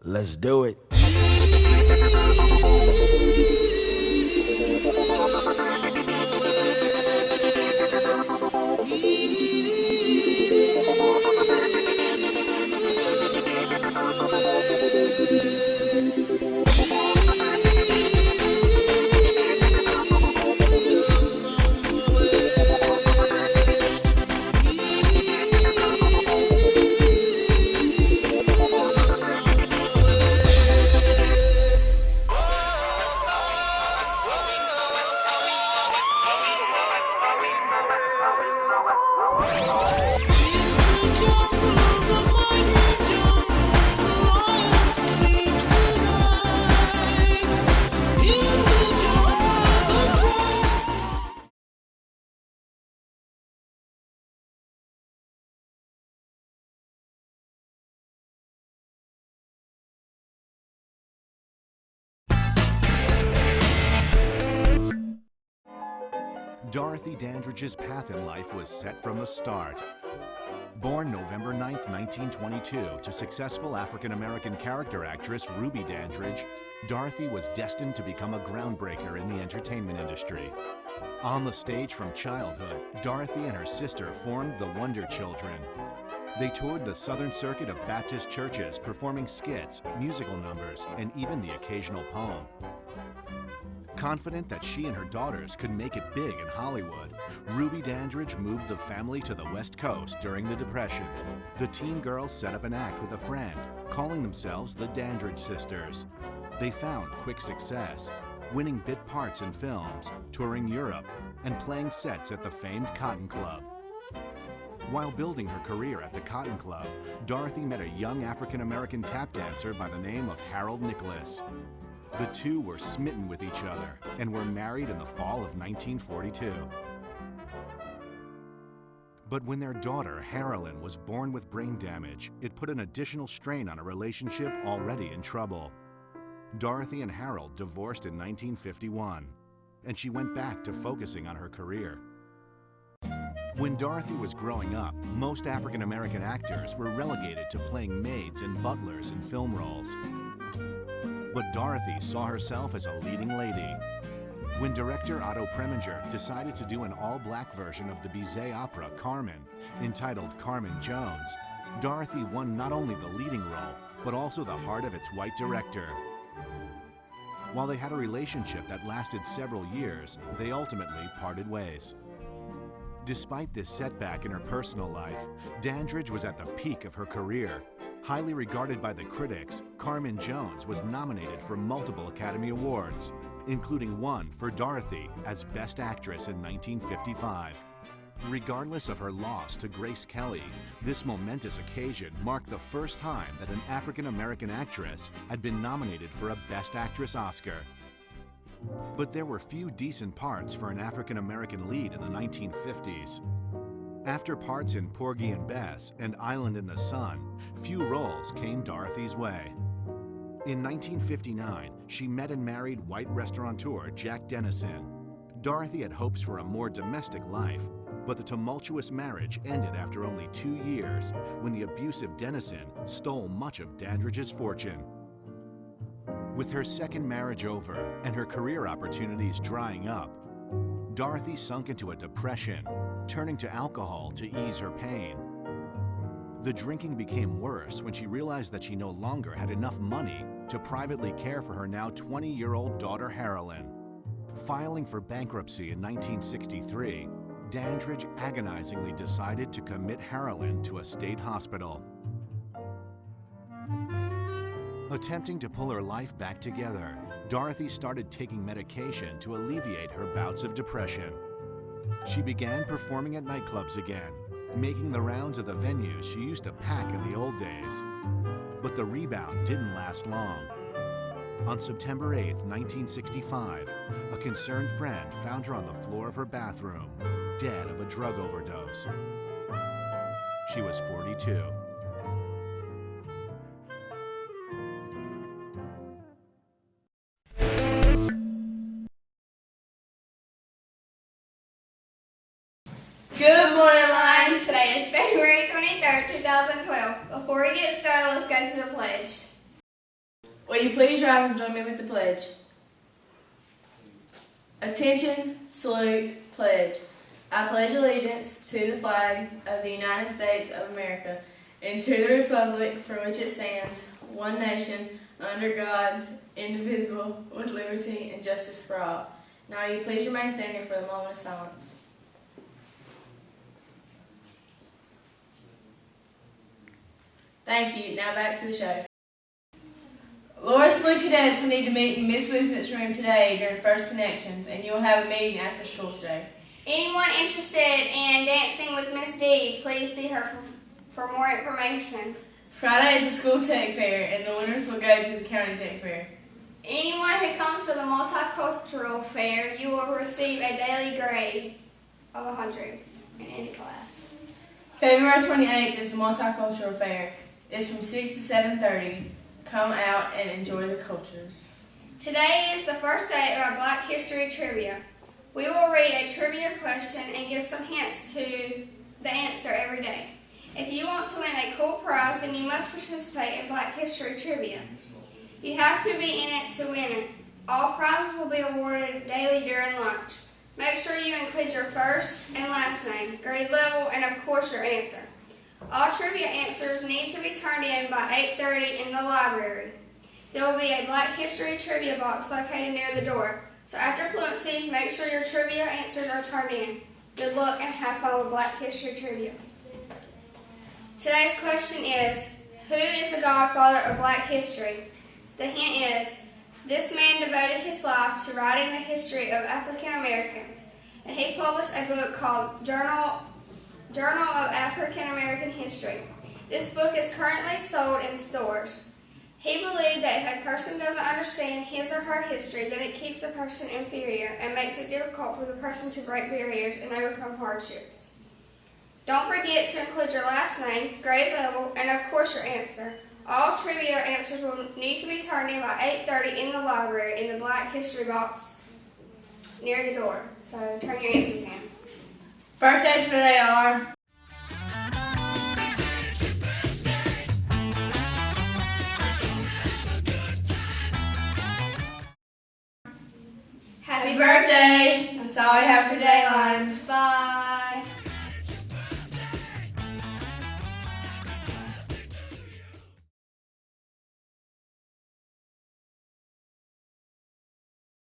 Let's do it. Dorothy Dandridge's path in life was set from the start. Born November 9, 1922, to successful African-American character actress Ruby Dandridge, Dorothy was destined to become a groundbreaker in the entertainment industry. On the stage from childhood, Dorothy and her sister formed the Wonder Children. They toured the Southern Circuit of Baptist churches, performing skits, musical numbers, and even the occasional poem. Confident that she and her daughters could make it big in Hollywood, Ruby Dandridge moved the family to the West Coast during the Depression. The teen girls set up an act with a friend, calling themselves the Dandridge Sisters. They found quick success, winning bit parts in films, touring Europe, and playing sets at the famed Cotton Club. While building her career at the Cotton Club, Dorothy met a young African-American tap dancer by the name of Harold Nicholas. The two were smitten with each other and were married in the fall of 1942. But when their daughter, Harolyn, was born with brain damage, it put an additional strain on a relationship already in trouble. Dorothy and Harold divorced in 1951, and she went back to focusing on her career. When Dorothy was growing up, most African-American actors were relegated to playing maids and butlers in film roles. But Dorothy saw herself as a leading lady. When director Otto Preminger decided to do an all-black version of the Bizet opera Carmen, entitled Carmen Jones, Dorothy won not only the leading role, but also the heart of its white director. While they had a relationship that lasted several years, they ultimately parted ways. Despite this setback in her personal life, Dandridge was at the peak of her career. Highly regarded by the critics, Carmen Jones was nominated for multiple Academy Awards, including one for Dorothy as Best Actress in 1955. Regardless of her loss to Grace Kelly, this momentous occasion marked the first time that an African-American actress had been nominated for a Best Actress Oscar. But there were few decent parts for an African-American lead in the 1950s. After parts in Porgy and Bess and Island in the Sun, few roles came Dorothy's way. In 1959, she met and married white restaurateur Jack Dennison. Dorothy had hopes for a more domestic life, but the tumultuous marriage ended after only 2 years when the abusive Dennison stole much of Dandridge's fortune. With her second marriage over and her career opportunities drying up, Dorothy sunk into a depression, turning to alcohol to ease her pain. The drinking became worse when she realized that she no longer had enough money to privately care for her now 20-year-old daughter Harolyn. Filing for bankruptcy in 1963, Dandridge agonizingly decided to commit Harolyn to a state hospital. Attempting to pull her life back together, Dorothy started taking medication to alleviate her bouts of depression. She began performing at nightclubs again, making the rounds of the venues she used to pack in the old days. But the rebound didn't last long. On September 8, 1965, a concerned friend found her on the floor of her bathroom, dead of a drug overdose. She was 42. Good morning, Lions. Today is February 23rd, 2012. Before we get started, let's go to the pledge. Will you please rise and join me with the pledge? Attention, salute, pledge. I pledge allegiance to the flag of the United States of America and to the republic for which it stands, one nation, under God, indivisible, with liberty and justice for all. Now will you please remain standing for the moment of silence. Thank you. Now back to the show. Loris Blue Cadets will need to meet in Miss Wisnett's room today during First Connections, and you will have a meeting after school today. Anyone interested in dancing with Miss D, please see her for more information. Friday is a school tech fair, and the winners will go to the county tech fair. Anyone who comes to the multicultural fair, you will receive a daily grade of 100 in any class. February 28th is the multicultural fair. It's from 6 to 7:30. Come out and enjoy the cultures. Today is the first day of our Black History Trivia. We will read a trivia question and give some hints to the answer every day. If you want to win a cool prize, then you must participate in Black History Trivia. You have to be in it to win it. All prizes will be awarded daily during lunch. Make sure you include your first and last name, grade level, and of course your answer. All trivia answers need to be turned in by 8:30 in the library. There will be a Black History Trivia box located near the door. So after fluency, make sure your trivia answers are turned in. Good luck and have fun with Black History Trivia. Today's question is, who is the godfather of Black history? The hint is, this man devoted his life to writing the history of African Americans, and he published a book called Journal of African American History. This book is currently sold in stores. He believed that if a person doesn't understand his or her history, then it keeps the person inferior and makes it difficult for the person to break barriers and overcome hardships. Don't forget to include your last name, grade level, and of course your answer. All trivia answers will need to be turned in by 8:30 in the library in the Black History box near the door. So turn your answers in. Birthdays for today are Happy birthday! That's all I have for today, Lions. Bye.